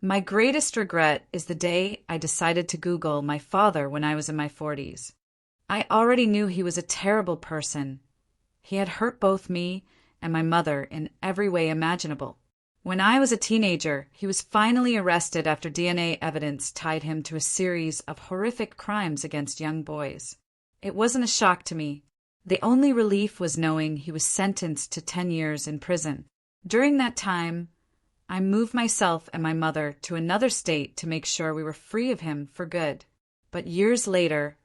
My greatest regret is the day I decided to Google my father when I was in my 40s. I already knew he was a terrible person. He had hurt both me and my mother in every way imaginable. When I was a teenager, he was finally arrested after DNA evidence tied him to a series of horrific crimes against young boys. It wasn't a shock to me. The only relief was knowing he was sentenced to 10 years in prison. During that time, I moved myself and my mother to another state to make sure we were free of him for good. But years later,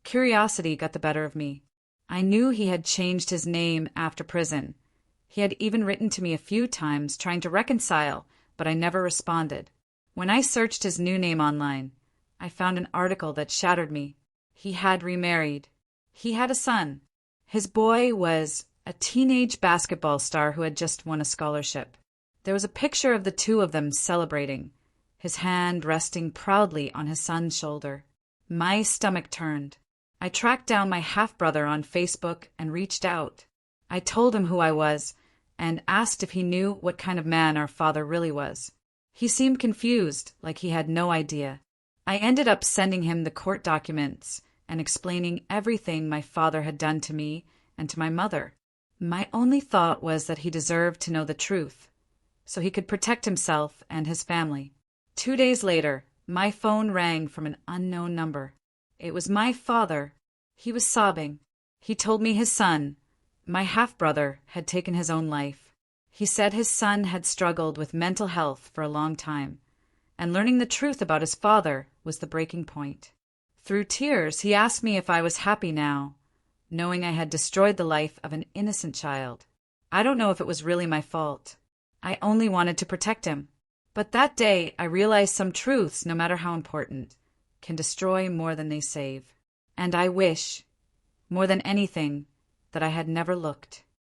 curiosity got the better of me. I knew he had changed his name after prison. He had even written to me a few times trying to reconcile, but I never responded. When I searched his new name online, I found an article that shattered me. He had remarried. He had a son. His boy was a teenage basketball star who had just won a scholarship. There was a picture of the two of them celebrating, his hand resting proudly on his son's shoulder. My stomach turned. I tracked down my half-brother on Facebook and reached out. I told him who I was and asked if he knew what kind of man our father really was. He seemed confused, like he had no idea. I ended up sending him the court documents and explaining everything my father had done to me and to my mother. My only thought was that he deserved to know the truth, so he could protect himself and his family. 2 days later, my phone rang from an unknown number. It was my father. He was sobbing. He told me his son, my half-brother, had taken his own life. He said his son had struggled with mental health for a long time, and learning the truth about his father was the breaking point. Through tears, he asked me if I was happy now, knowing I had destroyed the life of an innocent child. I don't know if it was really my fault. I only wanted to protect him. But that day, I realized some truths, no matter how important, can destroy more than they save. And I wish, more than anything, that I had never looked.